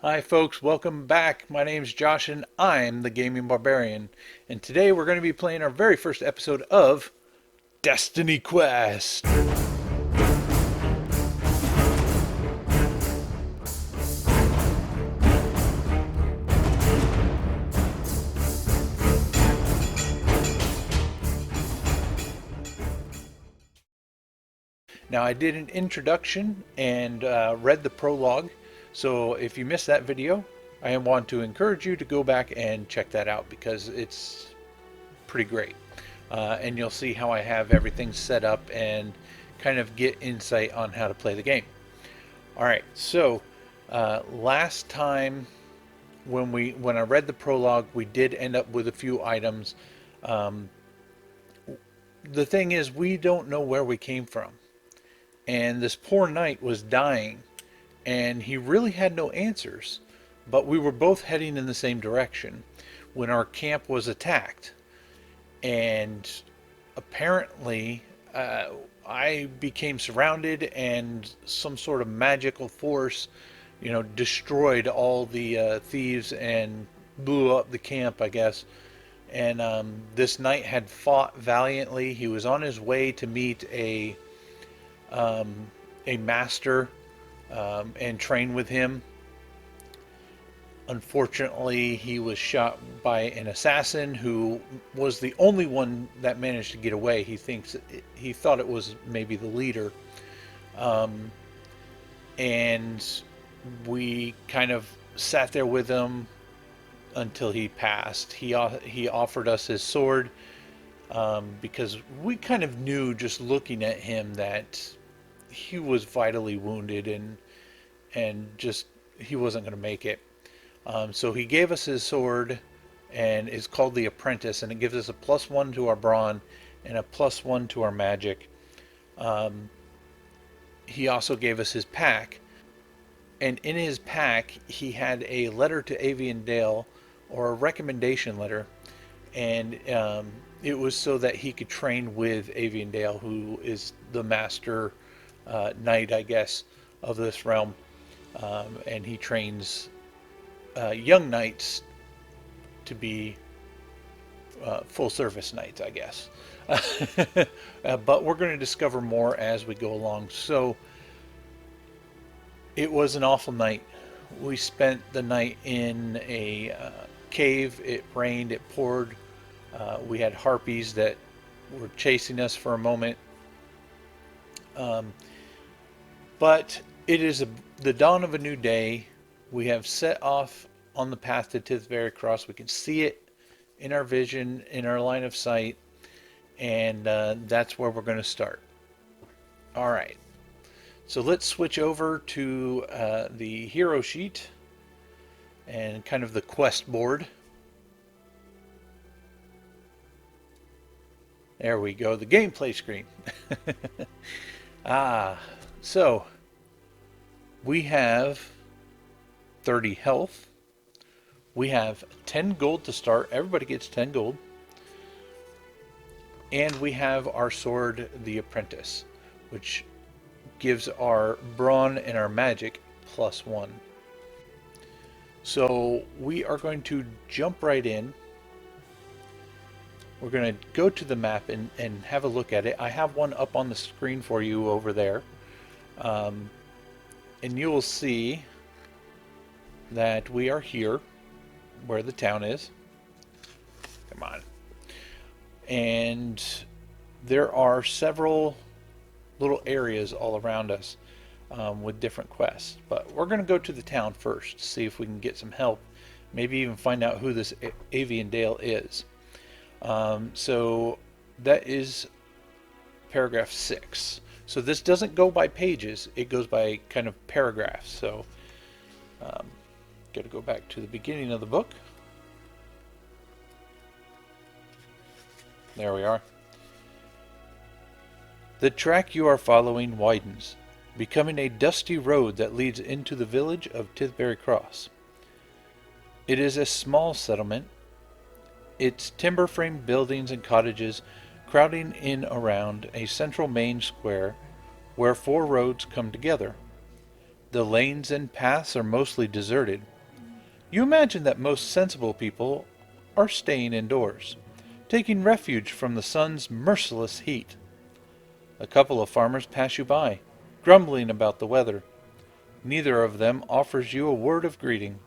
Hi folks, welcome back. My name's Josh and I'm the Gaming Barbarian. And today we're going to be playing our very first episode of Destiny Quest. Now I did an introduction and read the prologue. So if you missed that video, I want to encourage you to go back and check that out because it's pretty great. And you'll see how I have everything set up and kind of get insight on how to play the game. All right, so last time when I read the prologue, we did end up with a few items. Um, the thing is, we don't know where we came from, and this poor knight was dying, and he really had no answers. But we were both heading in the same direction when our camp was attacked, and apparently I became surrounded, and some sort of magical force, destroyed all the thieves and blew up the camp, I guess. And this knight had fought valiantly. He was on his way to meet a master and train with him. Unfortunately, he was shot by an assassin who was the only one that managed to get away. He thought it was maybe the leader, and we kind of sat there with him until he passed. He offered us his sword because we kind of knew just looking at him that he was vitally wounded and just he wasn't going to make it. So he gave us his sword, and it's called the Apprentice, and it gives us a +1 to our brawn and a +1 to our magic. He also gave us his pack, and in his pack he had a letter to Avian Dale, or a recommendation letter, and it was so that he could train with Avian Dale, who is the master knight, I guess, of this realm, and he trains young knights to be full service knights, I guess. But we're going to discover more as we go along. So it was an awful night. We spent the night in a cave. It rained, it poured. We had harpies that were chasing us for a moment. But it is the dawn of a new day. We have set off on the path to Tithbury Cross. We can see it in our vision, in our line of sight, and that's where we're going to start. All right. So let's switch over to the hero sheet and kind of the quest board. There we go, the gameplay screen. So we have 30 health. We have 10 gold to start. Everybody gets 10 gold. And we have our sword, the Apprentice, which gives our brawn and our magic +1. So we are going to jump right in. We're going to go to the map and have a look at it. I have one up on the screen for you over there. And you will see that we are here where the town is. Come on. And there are several little areas all around us with different quests. But we're going to go to the town first, see if we can get some help. Maybe even find out who this Avian Dale is. So that is paragraph 6. So this doesn't go by pages, it goes by kind of paragraphs. So got to go back to the beginning of the book. There we are. The track you are following widens, becoming a dusty road that leads into the village of Tithbury Cross. It is a small settlement, its timber-framed buildings and cottages crowding in around a central main square where 4 roads come together. The lanes and paths are mostly deserted, You imagine that most sensible people are staying indoors, taking refuge from the sun's merciless heat. A couple of farmers pass you by, grumbling about the weather. Neither of them offers you a word of greeting.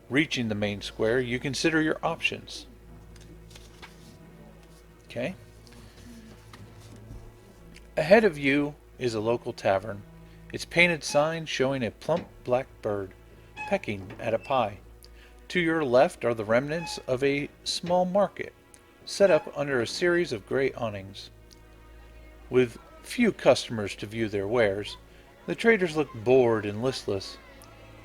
Reaching the main square, you consider your options. Okay. Ahead of you is a local tavern, its painted sign showing a plump black bird pecking at a pie. To your left are the remnants of a small market, set up under a series of gray awnings. With few customers to view their wares, the traders look bored and listless.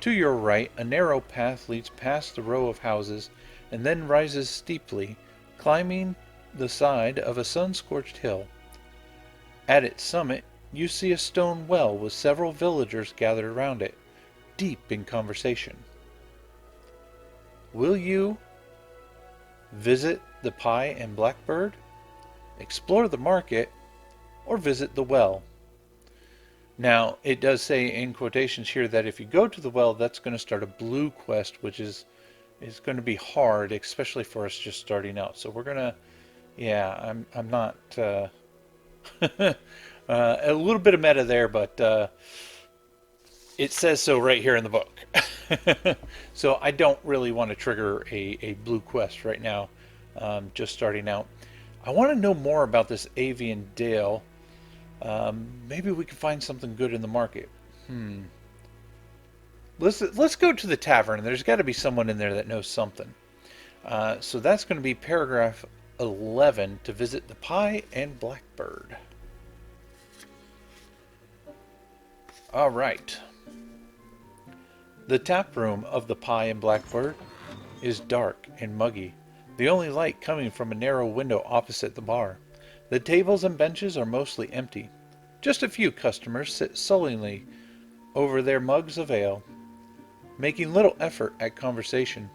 To your right, a narrow path leads past the row of houses and then rises steeply, climbing the side of a sun-scorched hill. At its summit, you see a stone well with several villagers gathered around it, deep in conversation. Will you visit the Pie and Blackbird, explore the market, or visit the well? Now, it does say in quotations here that if you go to the well, that's going to start a blue quest, which is going to be hard, especially for us just starting out. So we're going to, yeah, I'm not, a little bit of meta there, but it says so right here in the book. So I don't really want to trigger a blue quest right now, just starting out. I want to know more about this Avian Dale. Maybe we can find something good in the market. Let's go to the tavern. There's got to be someone in there that knows something. So that's going to be paragraph 11, to visit the Pie and Blackbird. All right. The tap room of the Pie and Blackbird is dark and muggy, the only light coming from a narrow window opposite the bar. The tables and benches are mostly empty. Just a few customers sit sullenly over their mugs of ale, making little effort at conversation.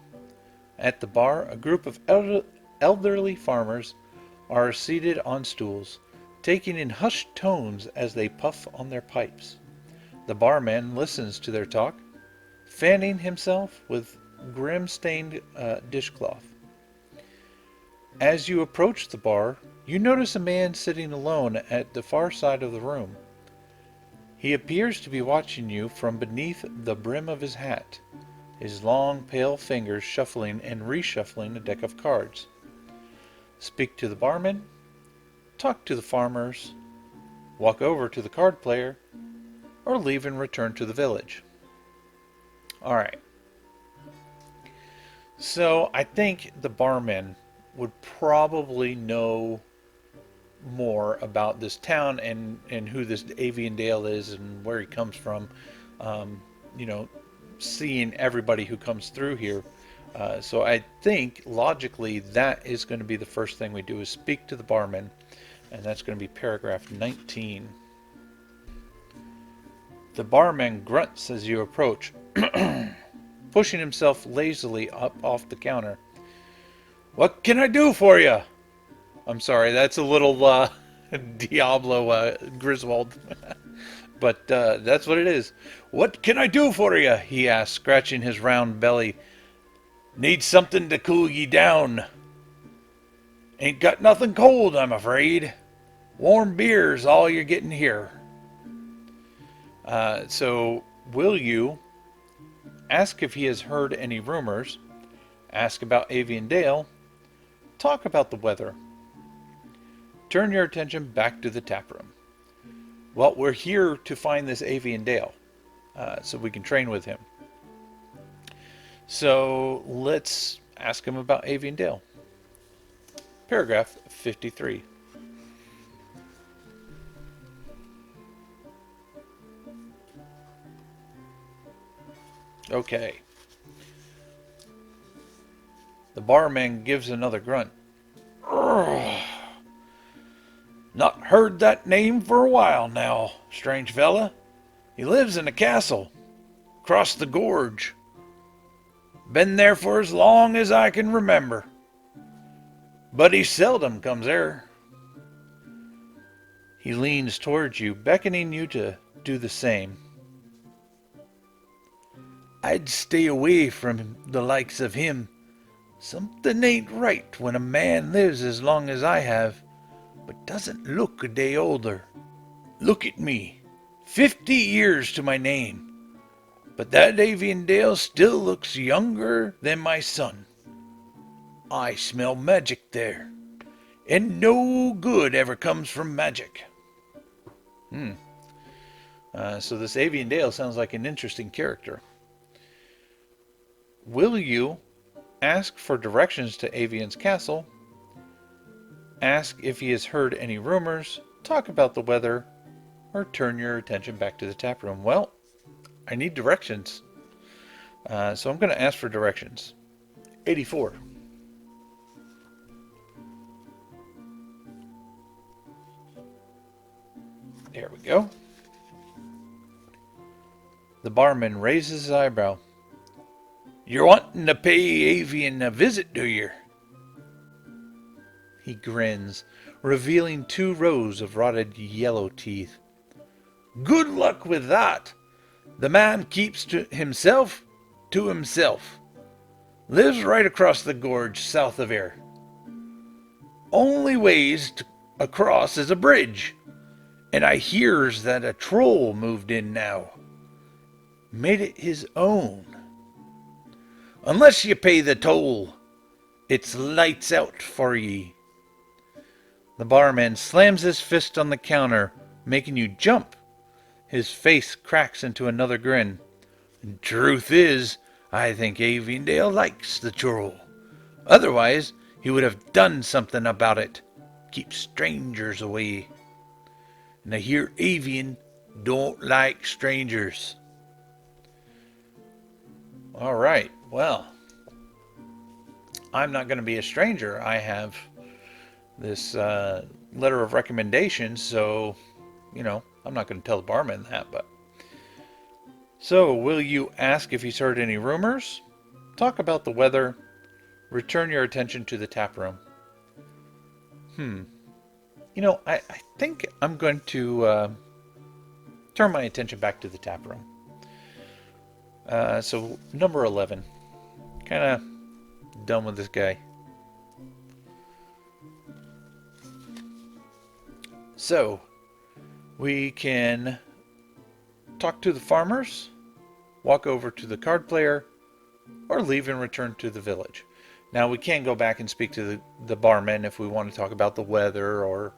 At the bar, a group of elderly farmers are seated on stools, taking in hushed tones as they puff on their pipes. The barman listens to their talk, fanning himself with grim-stained dishcloth. As you approach the bar, you notice a man sitting alone at the far side of the room. He appears to be watching you from beneath the brim of his hat, his long, pale fingers shuffling and reshuffling a deck of cards. Speak to the barman, talk to the farmers, walk over to the card player, or leave and return to the village. Alright. So I think the barman would probably know more about this town and who this Avian Dale is and where he comes from. You know, seeing everybody who comes through here. So I think logically that is going to be the first thing we do, is speak to the barman, and that's going to be paragraph 19. The barman grunts as you approach, pushing himself lazily up off the counter. What can I do for you? I'm sorry, that's a little Diablo Griswold. But that's what it is. What can I do for you? He asks, scratching his round belly. Need something to cool ye down. Ain't got nothing cold, I'm afraid. Warm beer's all you're getting here. So, will you ask if he has heard any rumors, ask about Avian Dale, talk about the weather. Turn your attention back to the taproom. Well, we're here to find this Avian Dale, so we can train with him. So let's ask him about Avian Dale. Paragraph 53. Okay. The barman gives another grunt. Urgh. Not heard that name for a while now, strange fella. He lives in a castle, across the gorge. Been there for as long as I can remember. But he seldom comes there. He leans towards you, beckoning you to do the same. I'd stay away from the likes of him. Something ain't right when a man lives as long as I have, but doesn't look a day older. Look at me. 50 years to my name, but that Avian Dale still looks younger than my son. I smell magic there, and no good ever comes from magic. So this Avian Dale sounds like an interesting character. Will you ask for directions to Avian's castle, ask if he has heard any rumors, talk about the weather, or turn your attention back to the tap room? Well, I need directions. So I'm going to ask for directions. 84. There we go. The barman raises his eyebrow. You're wanting to pay Avian a visit, do you? He grins, revealing 2 rows of rotted yellow teeth. Good luck with that. The man keeps to himself. Lives right across the gorge south of here. Only ways across is a bridge. And I hears that a troll moved in now. Made it his own. Unless you pay the toll, it's lights out for ye. The barman slams his fist on the counter, making you jump. His face cracks into another grin. Truth is, I think Avian Dale likes the troll. Otherwise, he would have done something about it. Keep strangers away. And I hear Avian don't like strangers. All right, well, I'm not going to be a stranger. I have this letter of recommendation, so, I'm not going to tell the barman that, but. So, will you ask if he's heard any rumors? Talk about the weather. Return your attention to the tap room. I think I'm going to turn my attention back to the tap room. So, number 11. Kind of done with this guy. So, we can talk to the farmers, walk over to the card player, or leave and return to the village. Now, we can go back and speak to the barman if we want to talk about the weather or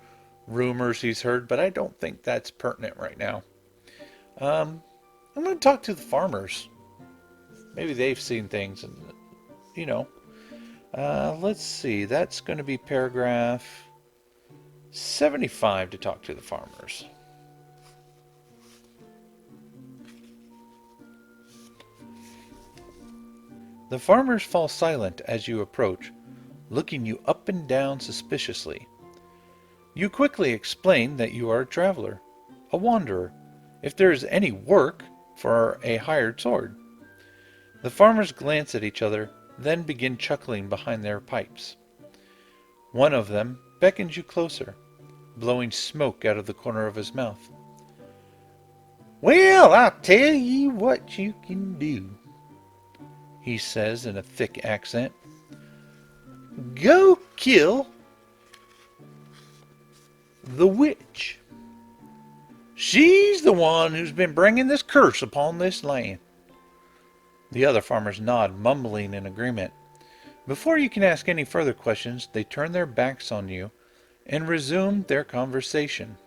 rumors he's heard, but I don't think that's pertinent right now. I'm going to talk to the farmers. Maybe they've seen things, and let's see. That's going to be paragraph 75 to talk to the farmers. The farmers fall silent as you approach, looking you up and down suspiciously. You quickly explain that you are a traveler, a wanderer, if there is any work for a hired sword. The farmers glance at each other, then begin chuckling behind their pipes. One of them beckons you closer, blowing smoke out of the corner of his mouth. Well, I'll tell ye what you can do, he says in a thick accent. Go kill the witch. She's the one who's been bringing this curse upon this land. The other farmers nod, mumbling in agreement. Before you can ask any further questions, they turn their backs on you and resume their conversation.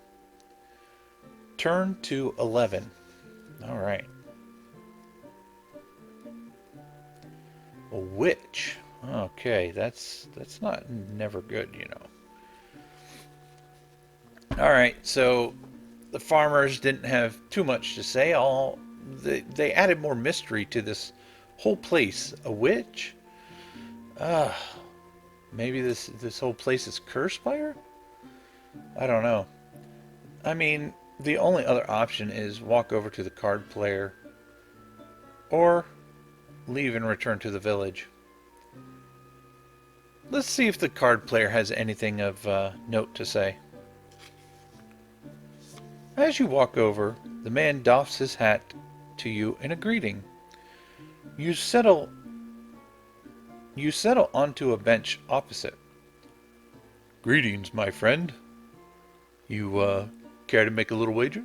Turn to 11. All right. A witch. Okay, that's not never good, All right, so the farmers didn't have too much to say. They added more mystery to this whole place. A witch? Maybe this whole place is cursed by her? I don't know. I mean, the only other option is walk over to the card player or leave and return to the village. Let's see if the card player has anything of note to say. As you walk over, the man doffs his hat to you in a greeting. You settle you settle onto a bench opposite. Greetings, my friend. You care to make a little wager?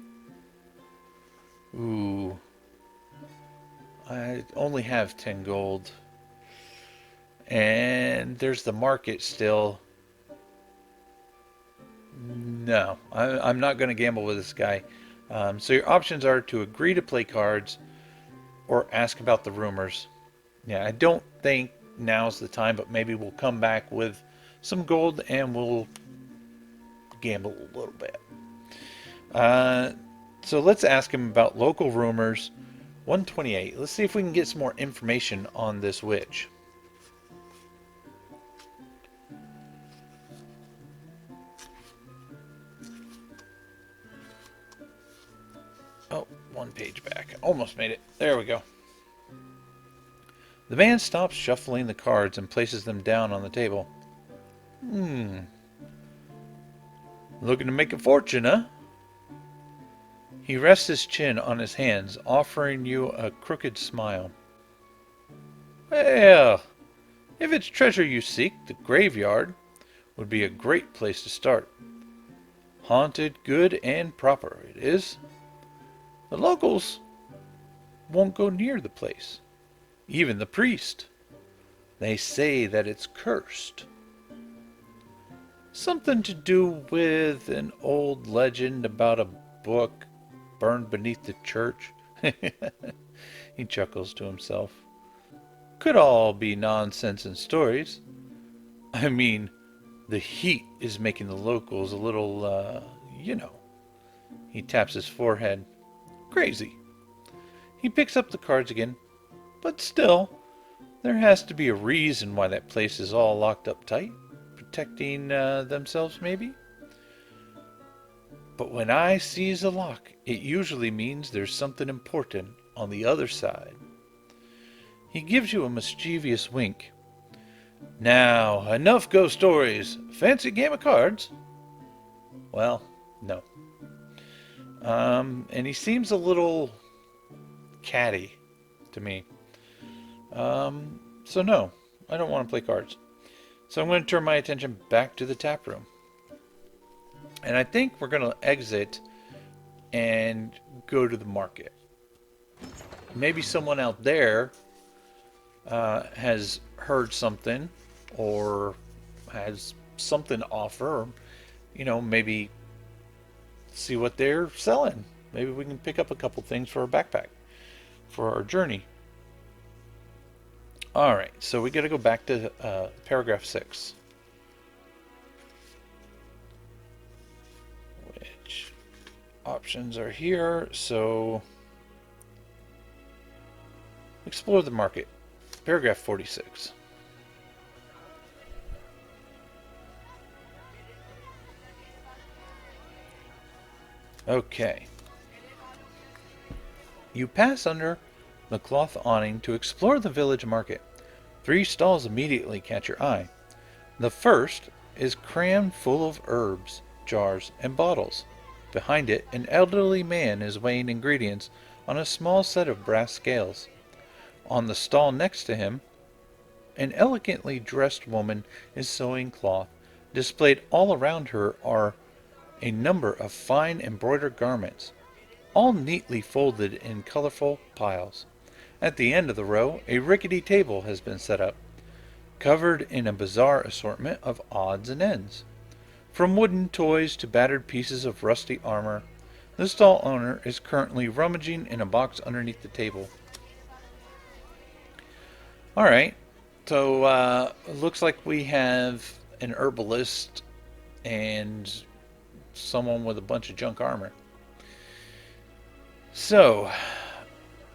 Ooh, I only have 10 gold. And there's the market still. No, I'm not going to gamble with this guy. So your options are to agree to play cards or ask about the rumors. Yeah, I don't think now's the time, but maybe we'll come back with some gold and we'll gamble a little bit. So let's ask him about local rumors. 128. Let's see if we can get some more information on this witch. Oh, one page back. Almost made it. There we go. The man stops shuffling the cards and places them down on the table. Looking to make a fortune, huh? He rests his chin on his hands, offering you a crooked smile. Well, if it's treasure you seek, the graveyard would be a great place to start. Haunted, good, and proper, it is. The locals won't go near the place. Even the priest. They say that it's cursed. Something to do with an old legend about a book burned beneath the church. He chuckles to himself. Could all be nonsense and stories. I mean, the heat is making the locals a little, He taps his forehead. Crazy. He picks up the cards again. But still, there has to be a reason why that place is all locked up tight. Protecting themselves, maybe? But when I seize a lock, it usually means there's something important on the other side. He gives you a mischievous wink. Now, enough ghost stories. Fancy a game of cards? Well, no. And he seems a little catty to me. So no, I don't want to play cards. So I'm going to turn my attention back to the tap room. And I think we're going to exit and go to the market. Maybe someone out there has heard something or has something to offer. Maybe see what they're selling. Maybe we can pick up a couple things for our backpack for our journey. Alright, so we got to go back to paragraph 6. Which options are here? So, explore the market. Paragraph 46. Okay. You pass under the cloth awning to explore the village market. 3 stalls immediately catch your eye. The first is crammed full of herbs, jars, and bottles. Behind it, an elderly man is weighing ingredients on a small set of brass scales. On the stall next to him, an elegantly dressed woman is sewing cloth. Displayed all around her are a number of fine embroidered garments, all neatly folded in colorful piles. At the end of the row, a rickety table has been set up, covered in a bizarre assortment of odds and ends. From wooden toys to battered pieces of rusty armor, the stall owner is currently rummaging in a box underneath the table. Alright, so it looks like we have an herbalist and someone with a bunch of junk armor. So,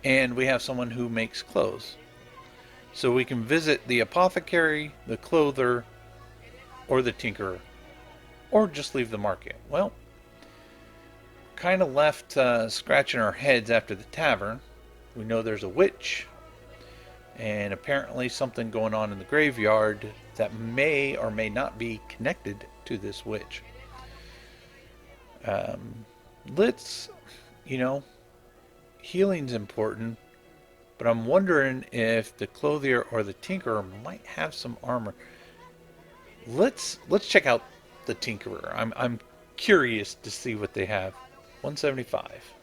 and we have someone who makes clothes. So we can visit the apothecary, the clother, or the tinkerer. Or just leave the market. Well, kind of left scratching our heads after the tavern. We know there's a witch. And apparently something going on in the graveyard that may or may not be connected to this witch. Let's, healing's important. but I'm wondering if the clothier or the tinkerer might have some armor. Let's check out the tinkerer. I'm curious to see what they have. 175.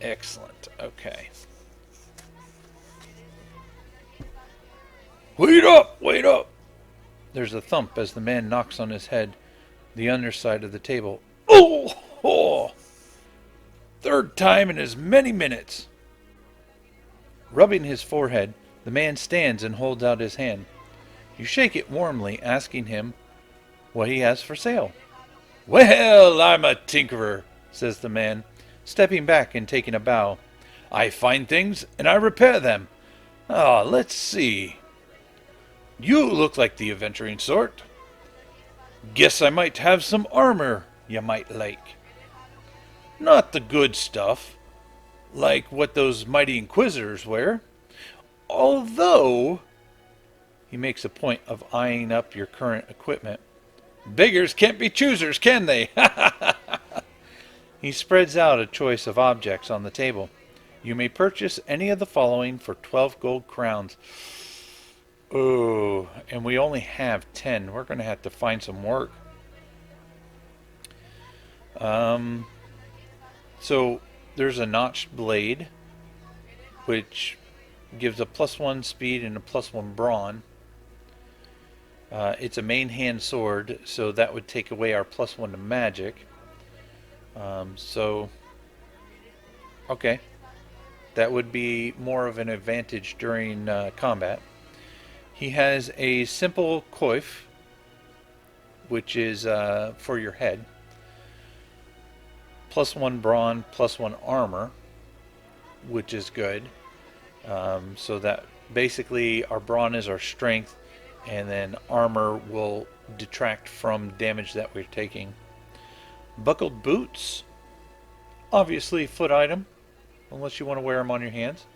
Excellent. Okay. Wait up! Wait up! There's a thump as the man knocks on his head, the underside of the table. Oh! Oh! Third time in as many minutes. Rubbing his forehead, the man stands and holds out his hand. You shake it warmly, asking him what he has for sale. Well, I'm a tinkerer, says the man, stepping back and taking a bow. I find things and I repair them. Ah, let's see. You look like the adventuring sort. Guess I might have some armor you might like. Not the good stuff, like what those mighty inquisitors wear. Although, he makes a point of eyeing up your current equipment. Beggars can't be choosers, can they? He spreads out a choice of objects on the table. You may purchase any of the following for 12 gold crowns. Oh, and we only have 10. We're going to have to find some work. So there's a notched blade, which gives a +1 speed and a +1 brawn. It's a main hand sword, so that would take away our +1 to magic. Okay. That would be more of an advantage during combat. He has a simple coif, which is for your head. +1 brawn, +1 armor, which is good. So that basically our brawn is our strength, and then armor will detract from damage that we're taking. Buckled boots, obviously foot item, unless you want to wear them on your hands.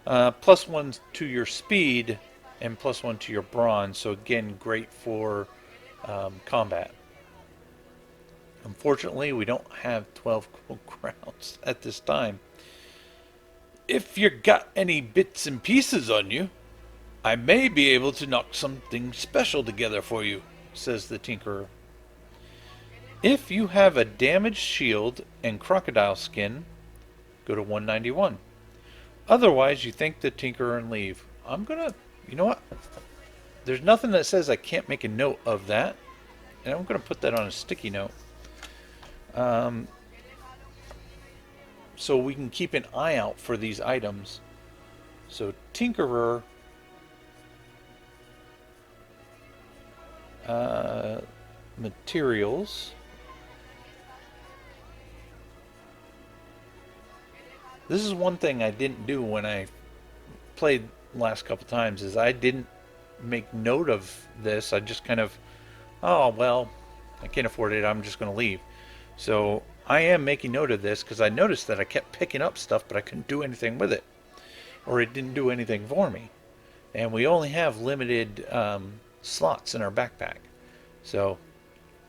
+1 to your speed and +1 to your brawn, so again, great for combat. Unfortunately, we don't have 12 gold crowns at this time. If you got any bits and pieces on you, I may be able to knock something special together for you, says the tinkerer. If you have a damaged shield and crocodile skin, go to 191. Otherwise, you thank the tinkerer and leave. You know what? There's nothing that says I can't make a note of that, and I'm going to put that on a sticky note. So we can keep an eye out for these items. So tinkerer, materials. This is one thing I didn't do when I played last couple times, is I didn't make note of this. I just kind of, oh well, I can't afford it, I'm just going to leave. So I am making note of this because I noticed that I kept picking up stuff, but I couldn't do anything with it, or it didn't do anything for me. And we only have limited slots in our backpack, so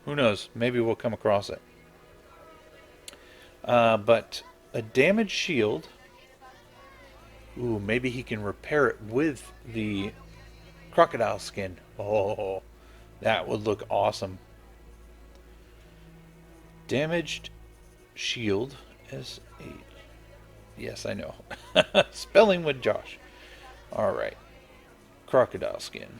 who knows? Maybe we'll come across it. But a damaged shield. Ooh, maybe he can repair it with the crocodile skin. Oh, that would look awesome. Damaged shield. S-H. Yes, I know. Spelling with Josh. Alright. Crocodile skin.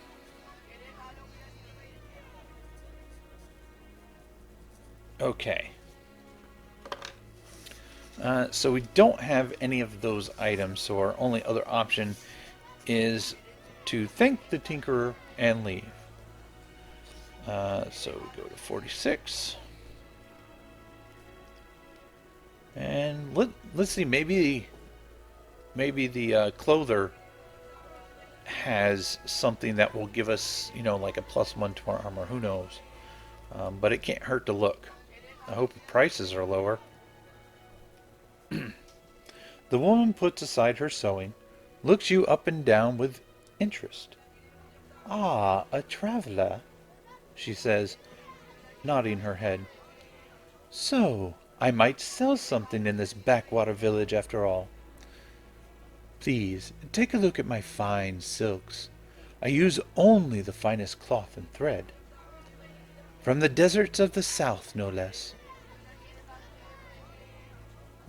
Okay. So we don't have any of those items, so our only other option is to thank the tinkerer and leave. So we go to 46. And let's see, maybe the clothier has something that will give us, like a +1 to our armor. Who knows? But it can't hurt to look. I hope the prices are lower. The woman puts aside her sewing, looks you up and down with interest. Ah, a traveler, she says, nodding her head. So, I might sell something in this backwater village after all. Please, take a look at my fine silks. I use only the finest cloth and thread. From the deserts of the south, no less.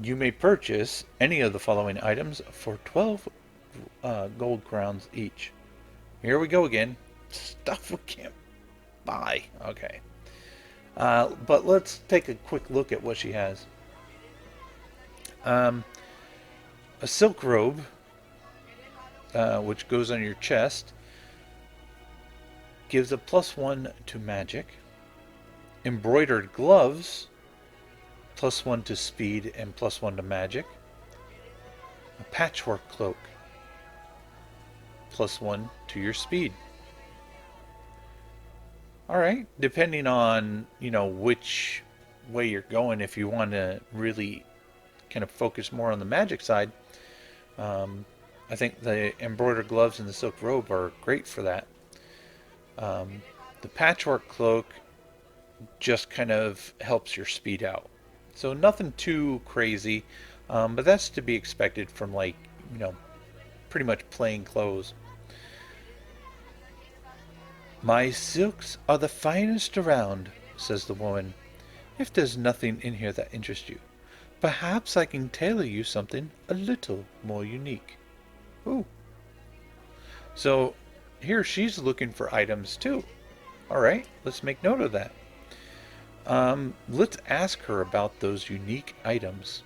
You may purchase any of the following items for 12 gold crowns each. Here we go again. Stuff we can't buy. Okay. But let's take a quick look at what she has. A silk robe, which goes on your chest, gives a +1 to magic. Embroidered gloves, +1 to speed and +1 to magic. A patchwork cloak, +1 to your speed. All right, depending on, which way you're going, if you want to really kind of focus more on the magic side, I think the embroidered gloves and the silk robe are great for that. The patchwork cloak just kind of helps your speed out. So nothing too crazy, but that's to be expected from pretty much plain clothes. My silks are the finest around, says the woman. If there's nothing in here that interests you, perhaps I can tailor you something a little more unique. Ooh. So here she's looking for items too. All right, let's make note of that. Let's ask her about those unique items.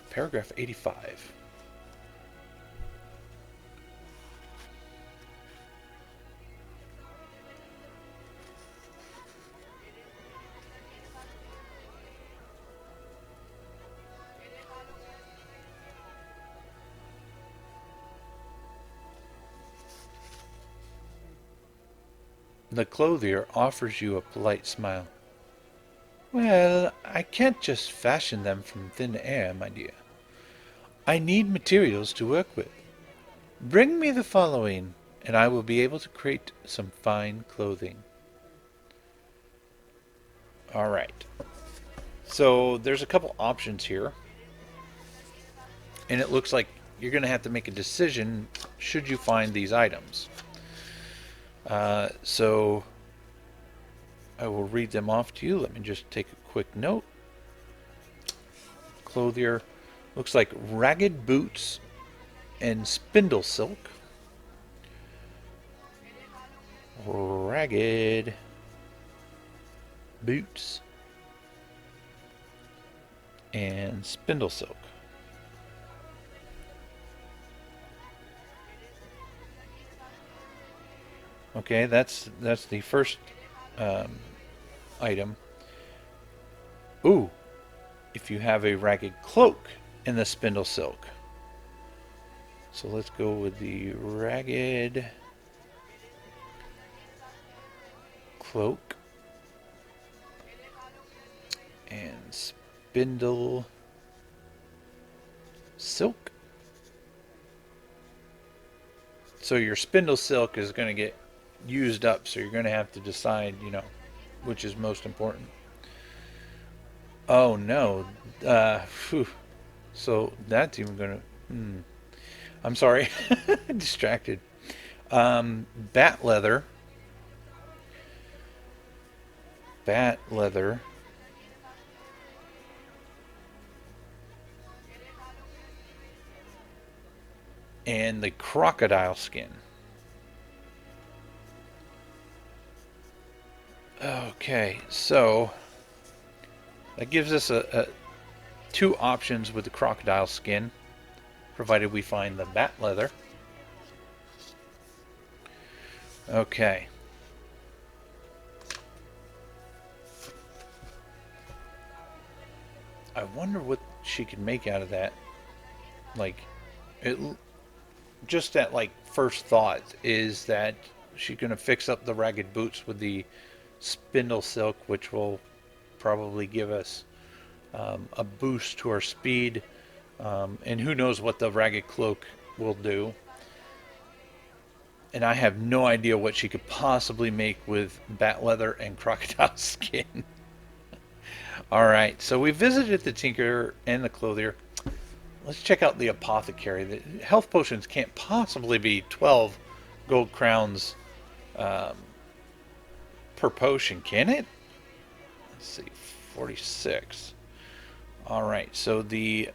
Paragraph 85. The clothier offers you a polite smile. Well, I can't just fashion them from thin air, my dear. I need materials to work with. Bring me the following, and I will be able to create some fine clothing. All right. So there's a couple options here, and it looks like you're going to have to make a decision should you find these items. So I will read them off to you. Let me just take a quick note. Clothier looks like ragged boots and spindle silk. Ragged boots and spindle silk. Okay, that's the first item. Ooh, if you have a ragged cloak in the spindle silk. So let's go with the ragged cloak and spindle silk. So your spindle silk is going to get used up, so you're going to have to decide, which is most important. Oh no. So that's even going to... I'm sorry. Distracted. Bat leather. Bat leather. And the crocodile skin. Okay, so that gives us two options with the crocodile skin, provided we find the bat leather. Okay. I wonder what she could make out of that. Like, it just at first thought is that she's going to fix up the ragged boots with the spindle silk, which will probably give us a boost to our speed, and who knows what the ragged cloak will do. And I have no idea what she could possibly make with bat leather and crocodile skin. All right, so we visited the tinker and the clothier. Let's check out the apothecary. The health potions can't possibly be 12 gold crowns per potion, can it? Let's see, 46. All right, so the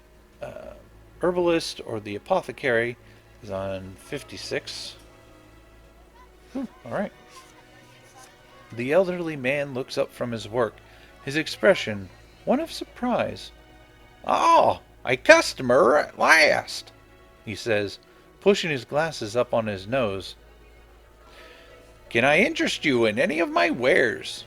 herbalist or the apothecary is on 56. All right. The elderly man looks up from his work, his expression one of surprise. "Ah, a customer at last," he says, pushing his glasses up on his nose. "Can I interest you in any of my wares?"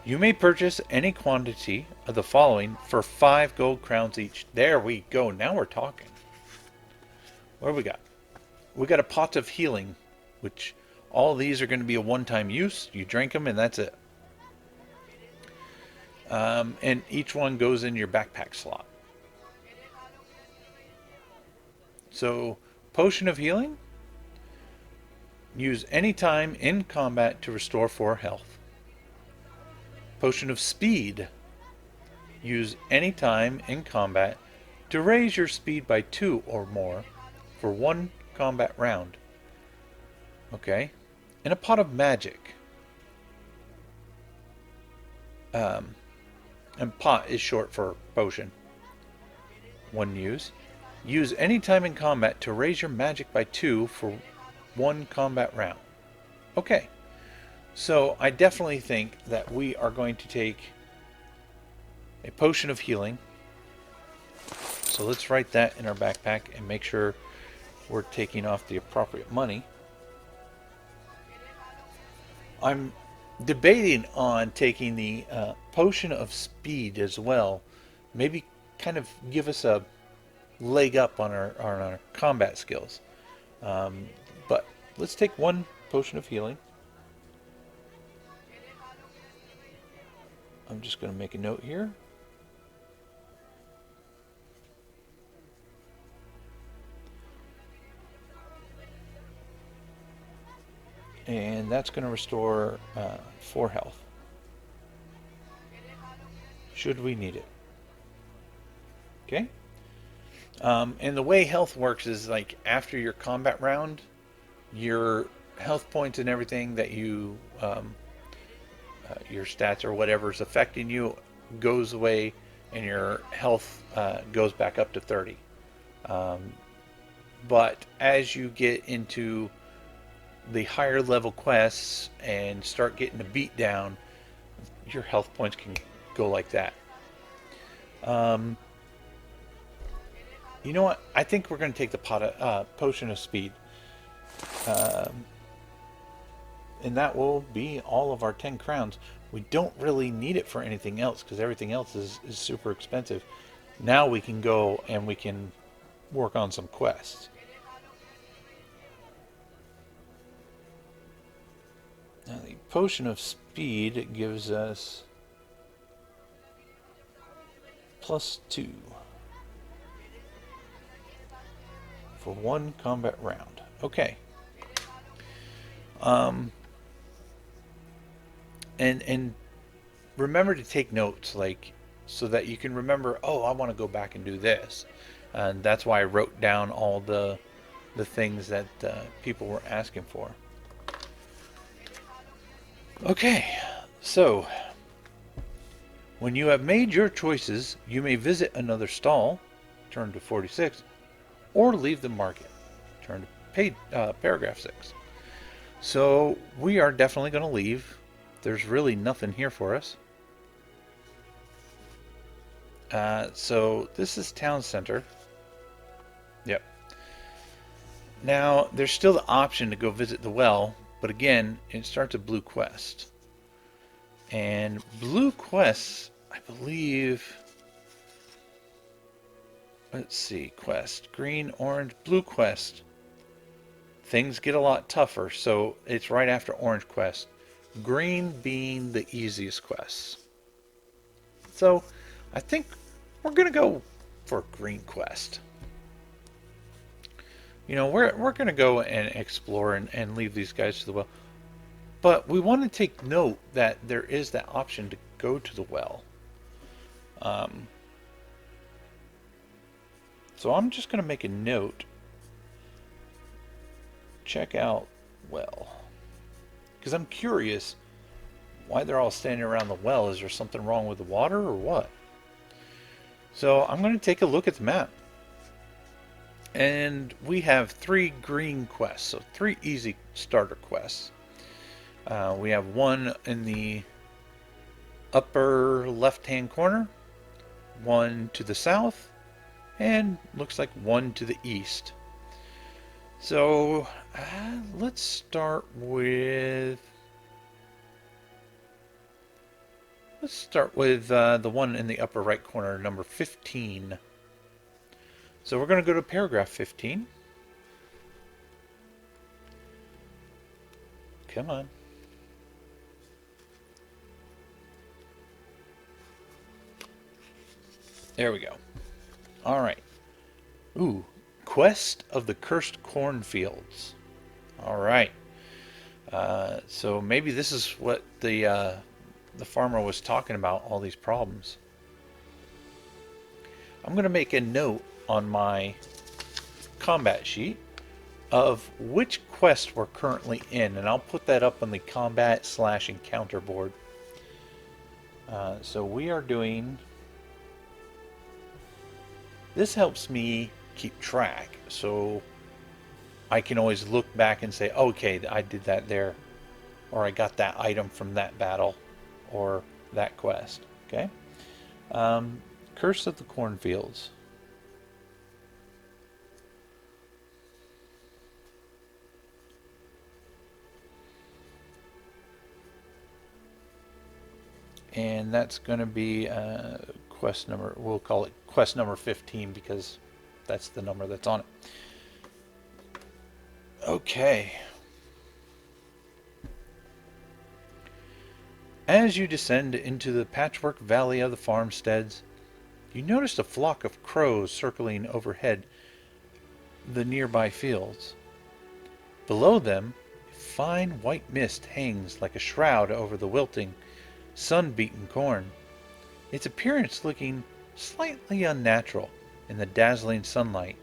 "You may purchase any quantity of the following for 5 gold crowns each." There we go. Now we're talking. What do we got? We got a pot of healing, which all these are going to be a one-time use. You drink them and that's it. And each one goes in your backpack slot. So, potion of healing. Use any time in combat to restore 4 health. Potion of speed. Use any time in combat to raise your speed by 2 or more for 1 combat round. Okay. And a pot of magic. And pot is short for potion. 1 use. Use any time in combat to raise your magic by 2 for 1 combat round. Okay. So I definitely think that we are going to take a potion of healing. So let's write that in our backpack and make sure we're taking off the appropriate money. I'm debating on taking the potion of speed as well. Maybe kind of give us a leg up on our combat skills. But let's take 1 potion of healing. I'm just going to make a note here. And that's going to restore 4 health. Should we need it. Okay. And the way health works is like after your combat round, your health points and everything that you, your stats or whatever is affecting you goes away and your health goes back up to 30. But as you get into the higher level quests and start getting a beat down, your health points can go like that. You know what? I think we're going to take the potion of speed. And that will be all of our 10 crowns. We don't really need it for anything else because everything else is super expensive. Now we can go and we can work on some quests. Now the potion of speed gives us +2 for 1 combat round. Okay. And remember to take notes, like, so that you can remember, oh, I want to go back and do this. And that's why I wrote down all the things that people were asking for. Okay, so when you have made your choices, you may visit another stall, turn to 46, or leave the market, turn to paragraph 6. So we are definitely going to leave. There's really nothing here for us. So this is town center. Yep. Now there's still the option to go visit the well, but again, it starts a blue quest. And blue quests, I believe, let's see, quest, green, orange, blue quest. Things get a lot tougher, so it's right after orange quest. Green being the easiest quests. So I think we're gonna go for green quest. You know, we're gonna go and explore and leave these guys to the well. But we want to take note that there is that option to go to the well. Um, so I'm just going to make a note. Check out well. Because I'm curious why they're all standing around the well. Is there something wrong with the water or what? So I'm going to take a look at the map. And we have 3 green quests, so 3 easy starter quests. We have one in the upper left-hand corner, one to the south, and looks like one to the east. So let's start with the one in the upper right corner, number 15. So we're going to go to paragraph 15. Come on. There we go. All right. Ooh, Quest of the Cursed Cornfields. All right. So maybe this is what the farmer was talking about, all these problems. I'm going to make a note on my combat sheet of which quest we're currently in, and I'll put that up on the combat/encounter board. So we are doing... This helps me keep track, so I can always look back and say, okay, I did that there, or I got that item from that battle, or that quest. Okay. Curse of the Cornfields. And that's going to be quest number, we'll call it quest number 15 because that's the number that's on it. Okay. As you descend into the patchwork valley of the farmsteads, you notice a flock of crows circling overhead the nearby fields. Below them, a fine white mist hangs like a shroud over the wilting, sun-beaten corn, its appearance looking slightly unnatural in the dazzling sunlight.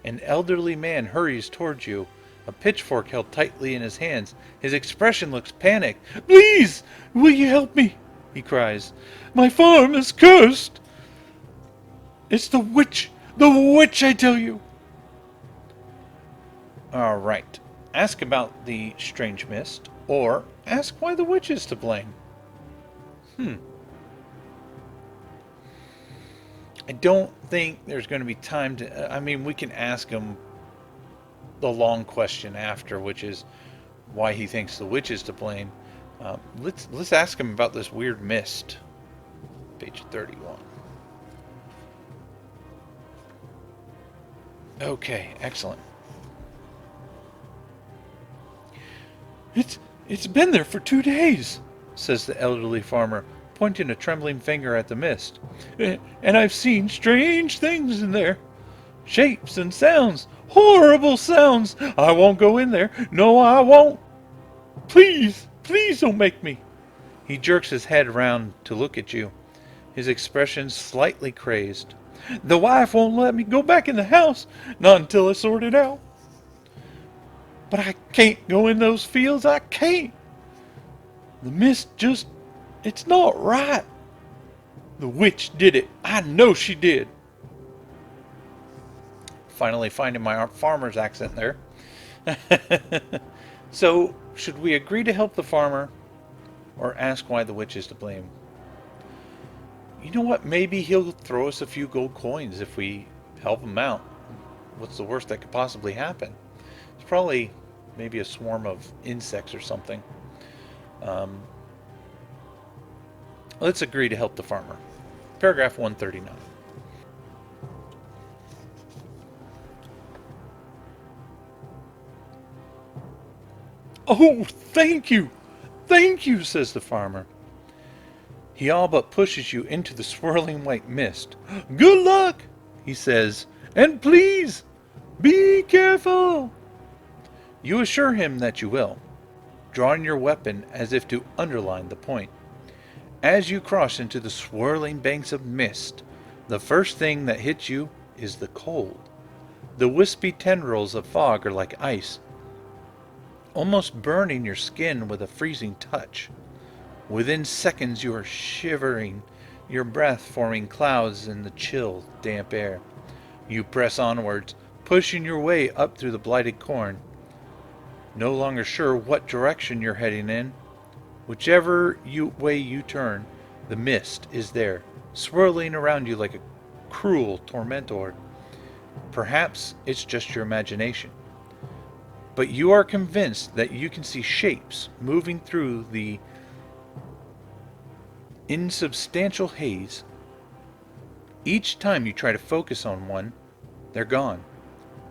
An elderly man hurries towards you, a pitchfork held tightly in his hands. His expression looks panicked. "Please, will you help me?" he cries. "My farm is cursed. It's the witch, I tell you." All right. Ask about the strange mist, or ask why the witch is to blame. I don't think there's going to be time to... I mean, we can ask him the long question after, which is why he thinks the witch is to blame. Let's ask him about this weird mist. Page 31. Okay, excellent. It's been there for 2 days, says the elderly farmer, pointing a trembling finger at the mist. "And I've seen strange things in there. Shapes and sounds. Horrible sounds. I won't go in there. No, I won't. Please, please don't make me." He jerks his head around to look at you, his expression slightly crazed. "The wife won't let me go back in the house, not until I sort it out. But I can't go in those fields. I can't. The mist just... it's not right. The witch did it. I know she did." Finally finding my farmer's accent there. So, should we agree to help the farmer or ask why the witch is to blame? You know what? Maybe he'll throw us a few gold coins if we help him out. What's the worst that could possibly happen? It's probably maybe a swarm of insects or something. Let's agree to help the farmer. Paragraph 139. "Oh, thank you, says the farmer. He all but pushes you into the swirling white mist. "Good luck," he says, "and please, be careful." You assure him that you will, drawing your weapon as if to underline the point. As you cross into the swirling banks of mist, the first thing that hits you is the cold. The wispy tendrils of fog are like ice, almost burning your skin with a freezing touch. Within seconds you are shivering, your breath forming clouds in the chill, damp air. You press onwards, pushing your way up through the blighted corn. No longer sure what direction you're heading in, whichever way you turn, the mist is there, swirling around you like a cruel tormentor. Perhaps it's just your imagination, but you are convinced that you can see shapes moving through the insubstantial haze. Each time you try to focus on one, they're gone,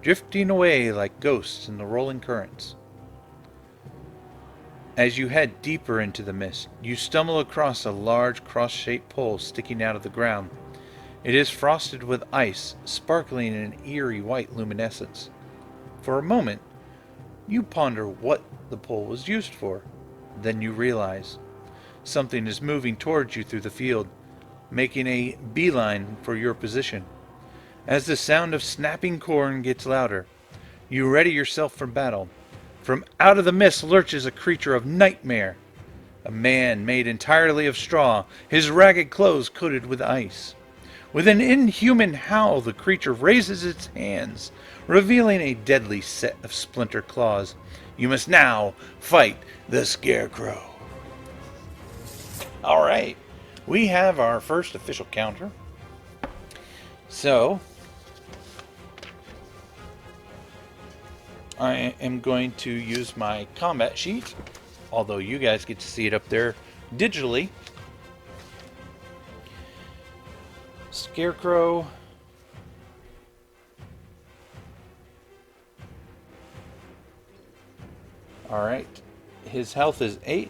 drifting away like ghosts in the rolling currents. As you head deeper into the mist, you stumble across a large cross-shaped pole sticking out of the ground. It is frosted with ice, sparkling in an eerie white luminescence. For a moment, you ponder what the pole was used for. Then you realize something is moving towards you through the field, making a beeline for your position. As the sound of snapping corn gets louder, you ready yourself for battle. From out of the mist lurches a creature of nightmare, a man made entirely of straw, his ragged clothes coated with ice. With an inhuman howl, the creature raises its hands, revealing a deadly set of splinter claws. You must now fight the Scarecrow. Alright, we have our first official counter. So, I am going to use my combat sheet, although you guys get to see it up there digitally. Scarecrow. Alright, his health is 8.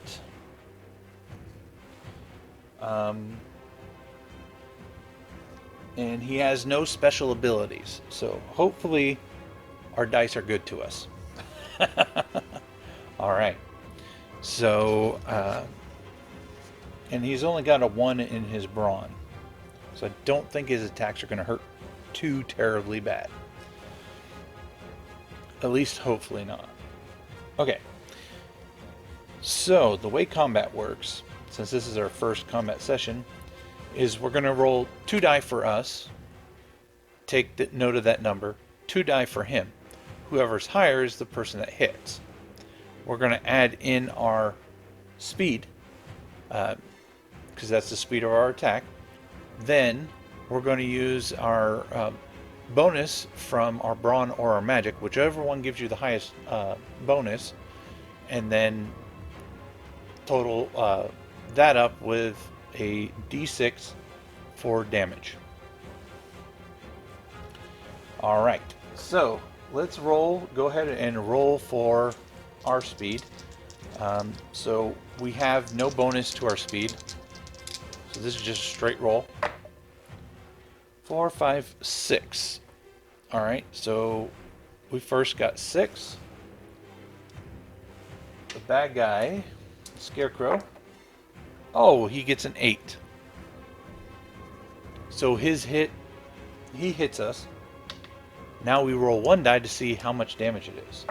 And he has no special abilities, so hopefully our dice are good to us. Alright, so and he's only got a 1 in his brawn, so I don't think his attacks are going to hurt too terribly bad. At least hopefully not. Okay, so the way combat works, since this is our first combat session, is we're going to roll 2 die for us, take note of that number, 2 die for him. Whoever's higher is the person that hits. We're going to add in our speed, because that's the speed of our attack. Then we're going to use our bonus from our brawn or our magic, whichever one gives you the highest bonus, and then total that up with a d6 for damage. Alright, so let's roll. Go ahead and roll for our speed. So we have no bonus to our speed, so this is just a straight roll. 4, 5, 6. Alright, so we first got 6. The bad guy, Scarecrow, oh, he gets an 8. So his hit, he hits us. Now we roll 1 die to see how much damage it is.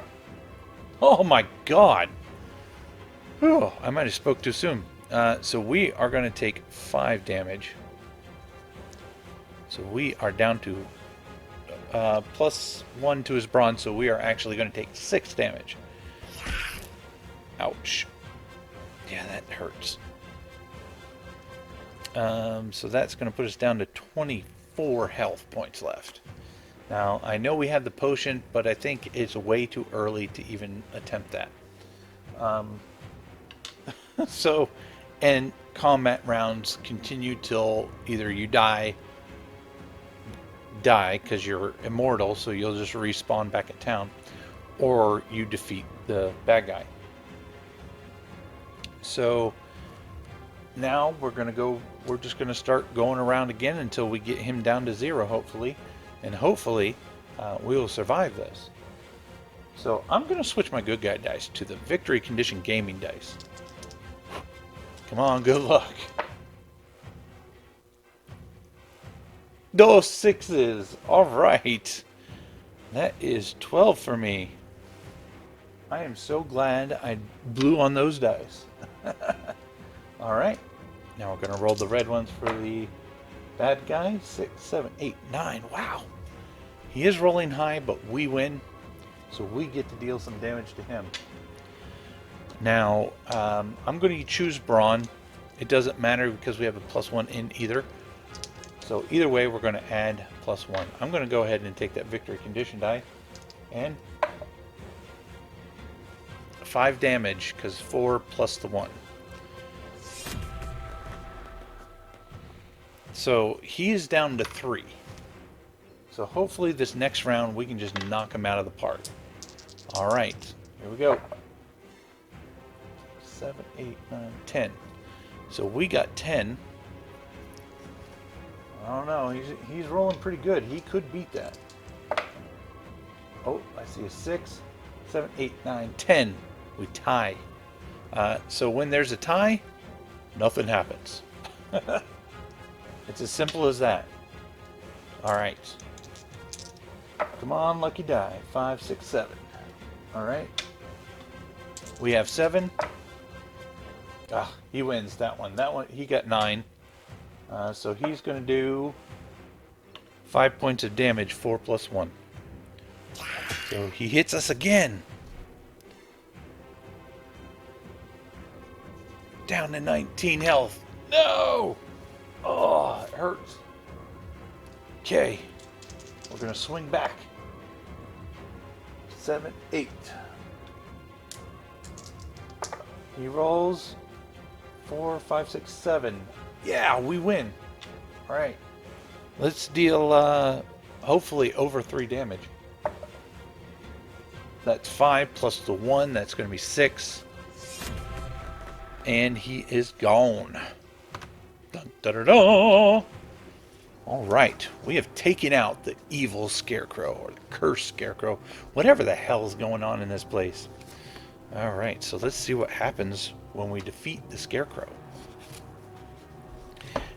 Oh my god! Oh, I might have spoke too soon. So we are going to take 5 damage. So we are down to +1 to his brawn, so we are actually going to take 6 damage. Ouch. Yeah, that hurts. So that's going to put us down to 24 health points left. Now, I know we had the potion, but I think it's way too early to even attempt that. So, and combat rounds continue till either you die because you're immortal, so you'll just respawn back at town, or you defeat the bad guy. So now we're just gonna start going around again until we get him down to 0, hopefully, and hopefully we will survive this. So I'm gonna switch my good guy dice to the victory condition gaming dice. Come on, good luck. Those sixes. All right. That is 12 for me. I am so glad I blew on those dice. All right. Now we're going to roll the red ones for the bad guy. 6, 7, 8, 9. Wow. He is rolling high, but we win. So we get to deal some damage to him. Now, I'm going to choose Brawn. It doesn't matter because we have a +1 in either. So either way, we're going to add +1. I'm going to go ahead and take that victory condition die. And 5 damage, because 4 plus the 1. So he's down to 3. So hopefully this next round we can just knock him out of the park. Alright, here we go. 7, 8, 9, 10. So we got 10. I don't know, he's rolling pretty good. He could beat that. Oh, I see a 6, 7, 8, 9, 10. We tie. So when there's a tie, nothing happens. It's as simple as that. Alright. Come on, lucky die. 5, 6, 7. Alright. We have 7. Ah, he wins that one. That one, he got 9. So he's going to do 5 points of damage, 4 plus 1. So he hits us again. Down to 19 health. No! Oh, it hurts. Okay. We're going to swing back. 7, 8. He rolls 4, 5, 6, 7. Yeah, we win. All right. Let's deal hopefully over 3 damage. That's 5 plus the 1. That's going to be 6. And he is gone. Dun, da, da, da. All right. We have taken out the evil scarecrow or the cursed scarecrow. Whatever the hell is going on in this place. All right. So let's see what happens when we defeat the scarecrow.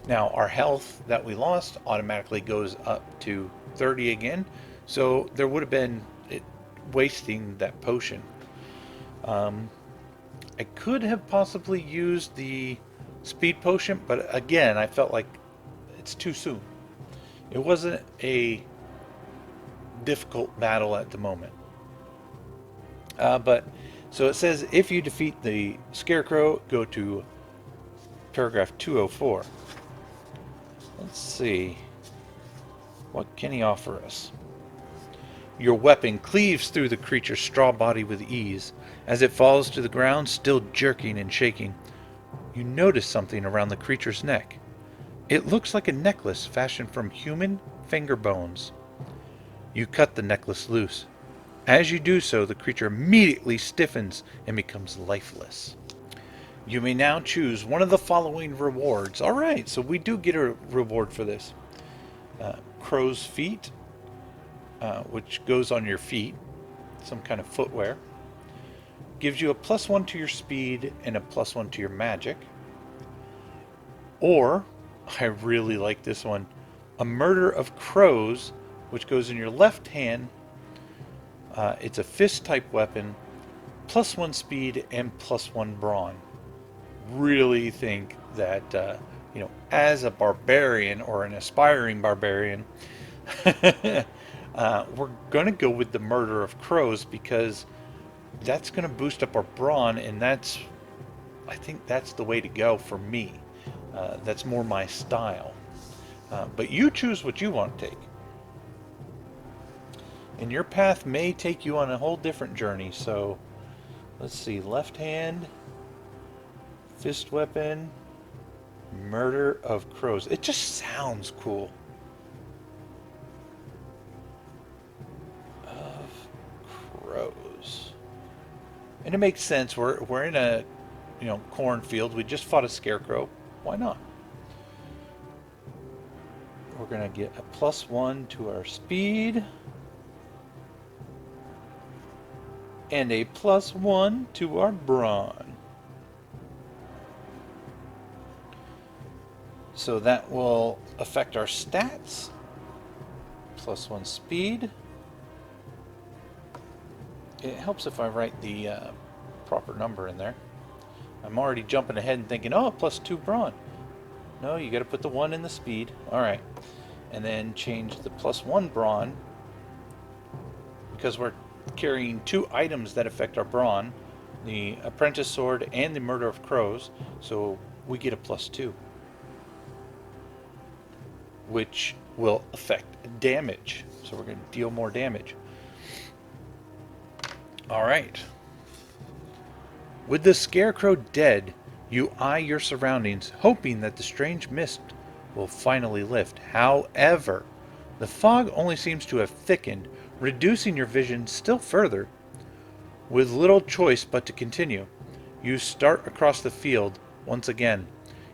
Now, our health that we lost automatically goes up to 30 again. So there would have been wasting that potion. I could have possibly used the speed potion, but again, I felt like it's too soon. It wasn't a difficult battle at the moment. But so it says if you defeat the scarecrow, go to paragraph 204. Let's see. What can he offer us? Your weapon cleaves through the creature's straw body with ease. As it falls to the ground, still jerking and shaking, you notice something around the creature's neck. It looks like a necklace fashioned from human finger bones. You cut the necklace loose. As you do so, the creature immediately stiffens and becomes lifeless. You may now choose one of the following rewards. Alright, so we do get a reward for this. Crow's feet, which goes on your feet. Some kind of footwear. Gives you a +1 to your speed and a +1 to your magic. Or, I really like this one, a murder of crows, which goes in your left hand. It's a fist type weapon, +1 speed and +1 brawn. Really think that, as a barbarian or an aspiring barbarian, we're going to go with the murder of crows because that's going to boost up our brawn, and I think that's the way to go for me. That's more my style. But you choose what you want to take. And your path may take you on a whole different journey. So, let's see. Left hand, fist weapon, murder of crows. It just sounds cool. Of crows. And it makes sense. We're in a cornfield. We just fought a scarecrow. Why not? We're gonna get a +1 to our speed and a +1 to our brawn. So that will affect our stats. +1 speed. It helps if I write the proper number in there. I'm already jumping ahead and thinking, oh, +2 brawn. No, you got to put the 1 in the speed. All right. And then change the +1 brawn, because we're carrying 2 items that affect our brawn, the apprentice sword and the murder of crows, so we get a +2, which will affect damage. So we're going to deal more damage. All right. With the scarecrow dead, you eye your surroundings, hoping that the strange mist will finally lift. However, the fog only seems to have thickened, reducing your vision still further. With little choice but to continue, you start across the field once again,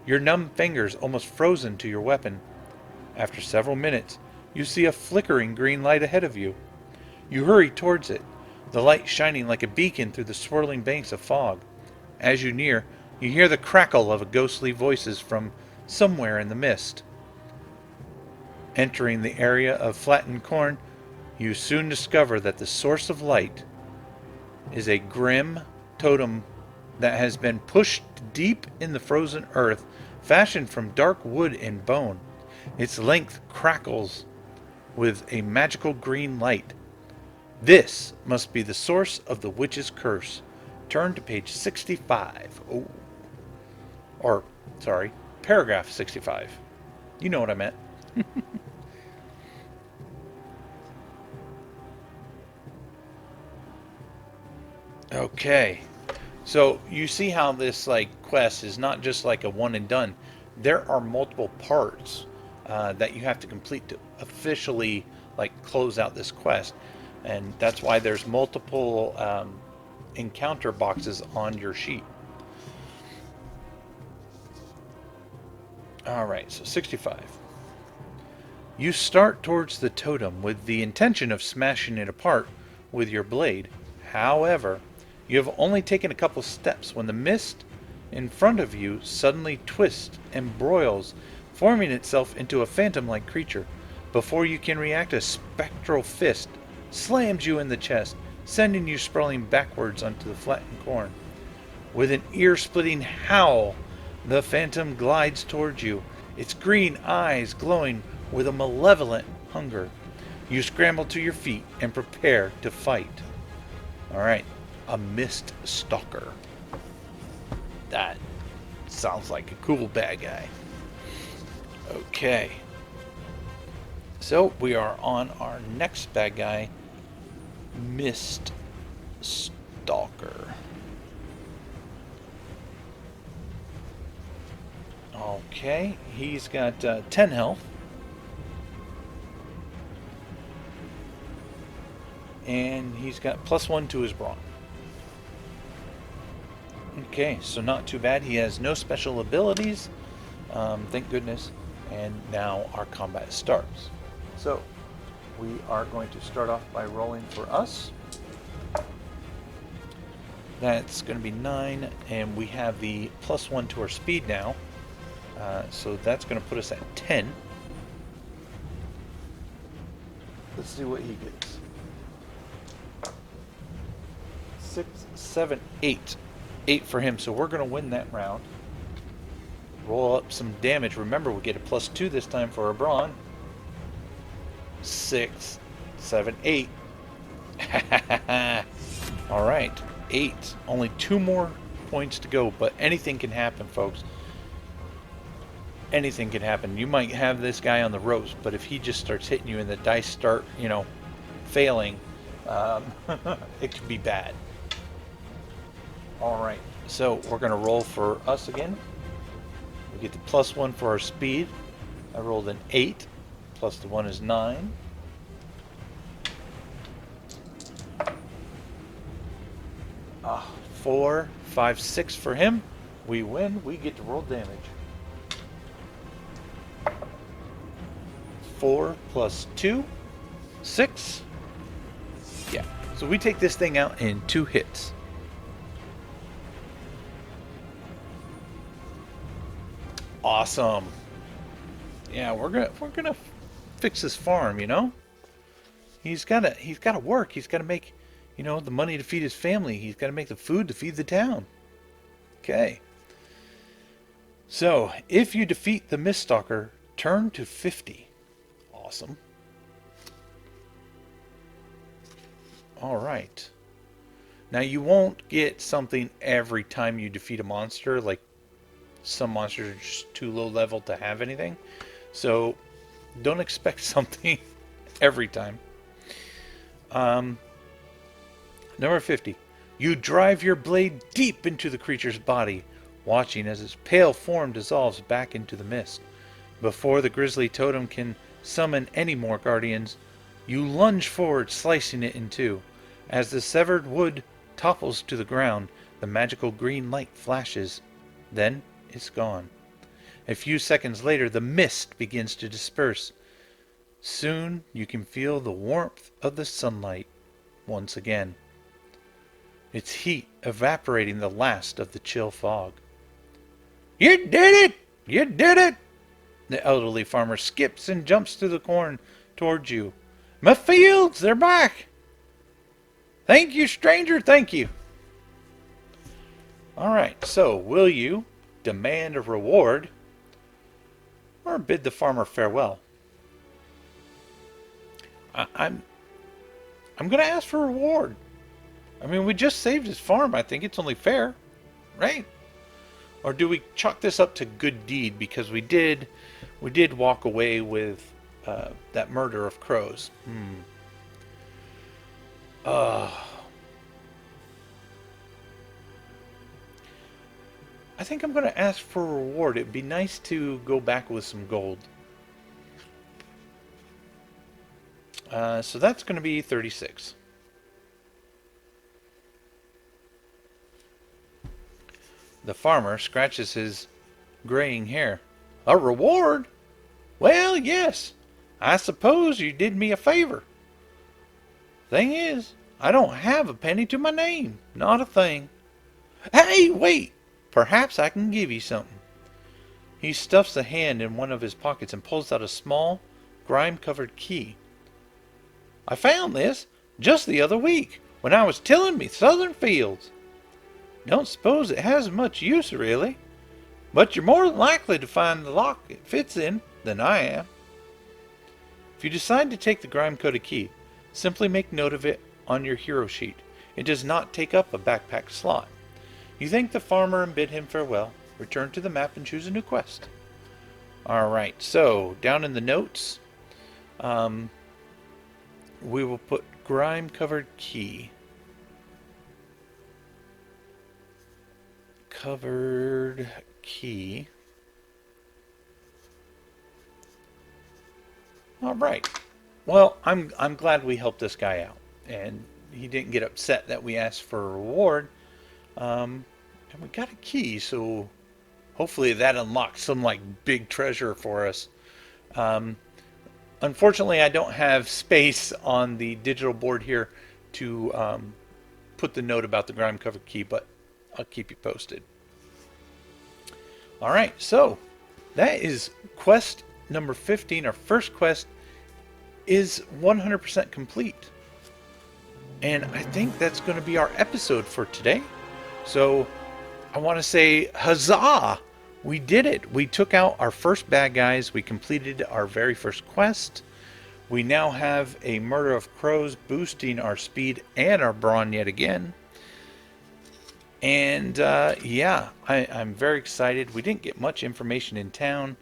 your numb fingers almost frozen to your weapon. After several minutes, you see a flickering green light ahead of you. You hurry towards it, the light shining like a beacon through the swirling banks of fog. As you near, you hear the crackle of ghostly voices from somewhere in the mist. Entering the area of flattened corn, you soon discover that the source of light is a grim totem that has been pushed deep in the frozen earth, fashioned from dark wood and bone. Its length crackles with a magical green light. This must be the source of the witch's curse. Turn to page 65. Oh. Or, sorry, paragraph 65. You know what I meant. Okay. So you see how this quest is not just like a one and done. There are multiple parts that you have to complete to officially close out this quest, and that's why there's multiple encounter boxes on your sheet. Alright, so 65. You start towards the totem with the intention of smashing it apart with your blade. However, you have only taken a couple steps when the mist in front of you suddenly twists and broils, forming itself into a phantom-like creature. Before you can react, a spectral fist slams you in the chest, sending you sprawling backwards onto the flattened corn. With an ear-splitting howl, the phantom glides towards you, its green eyes glowing with a malevolent hunger. You scramble to your feet and prepare to fight. Alright, a mist stalker. That sounds like a cool bad guy. Okay. So we are on our next bad guy, Mist Stalker. Okay, he's got 10 health. And he's got +1 to his brawn. Okay, so not too bad. He has no special abilities, thank goodness. And now our combat starts. So we are going to start off by rolling for us. That's going to be 9, and we have the +1 to our speed now. So that's going to put us at 10. Let's see what he gets. 6, 7, 8. 8 for him, so we're going to win that round. Roll up some damage. Remember, we get a +2 this time for our brawn. 6, 7, 8. Alright, 8. Only 2 more points to go, but anything can happen, folks. Anything can happen. You might have this guy on the ropes, but if he just starts hitting you and the dice start, failing, it could be bad. Alright, so we're going to roll for us again. We get the +1 for our speed. I rolled an 8, plus the 1 is 9. Ah, 4, 5, 6 for him. We win. We get to roll damage. 4 plus 2, 6. Yeah, so we take this thing out in 2 hits. Awesome. Yeah, we're gonna fix this farm, he's gotta work. He's gotta make, the money to feed his family. He's gotta make the food to feed the town. Okay. So, if you defeat the Miststalker, turn to 50. Awesome. Alright. Now, you won't get something every time you defeat a monster. Like, some monsters are just too low level to have anything. So, don't expect something every time. Number 50. You drive your blade deep into the creature's body, watching as its pale form dissolves back into the mist. Before the grisly totem can summon any more guardians, you lunge forward, slicing it in two. As the severed wood topples to the ground, the magical green light flashes. Then it's gone. A few seconds later, the mist begins to disperse. Soon you can feel the warmth of the sunlight once again, its heat evaporating the last of the chill fog. You did it! You did it! The elderly farmer skips and jumps through the corn towards you. My fields, they're back! Thank you, stranger, thank you. Alright, so will you demand a reward or bid the farmer farewell? I'm going to ask for a reward. I mean, we just saved his farm. I think it's only fair, right? Or do we chalk this up to good deed because we did walk away with that murder of crows? I think I'm going to ask for a reward. It'd be nice to go back with some gold. So that's going to be 36. The farmer scratches his graying hair. A reward? Well, yes. I suppose you did me a favor. Thing is, I don't have a penny to my name. Not a thing. Hey, wait! Perhaps I can give you something. He stuffs a hand in one of his pockets and pulls out a small, grime-covered key. I found this just the other week when I was tilling me southern fields. Don't suppose it has much use, really, but you're more than likely to find the lock it fits in than I am. If you decide to take the grime-coated key, simply make note of it on your hero sheet. It does not take up a backpack slot. You thank the farmer and bid him farewell. Return to the map and choose a new quest. Alright, so down in the notes, we will put grime-covered key. Covered key. Alright. Well, I'm glad we helped this guy out. And he didn't get upset that we asked for a reward. And we got a key, so hopefully that unlocks some like big treasure for us. Unfortunately, I don't have space on the digital board here to put the note about the grime covered key, but I'll keep you posted. Alright, so that is quest number 15. Our first quest is 100% complete. And I think that's going to be our episode for today. So I want to say huzzah! We did it! We took out our first bad guys. We completed our very first quest. We now have a murder of crows boosting our speed and our brawn yet again. And yeah, I'm very excited. We didn't get much information in town,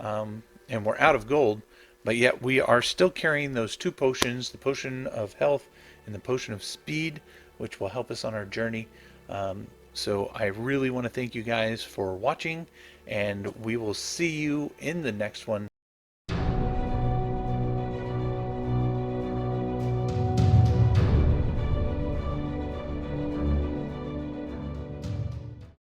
and we're out of gold, but yet we are still carrying those two potions, the potion of health and the potion of speed, which will help us on our journey. So I really want to thank you guys for watching, and we will see you in the next one.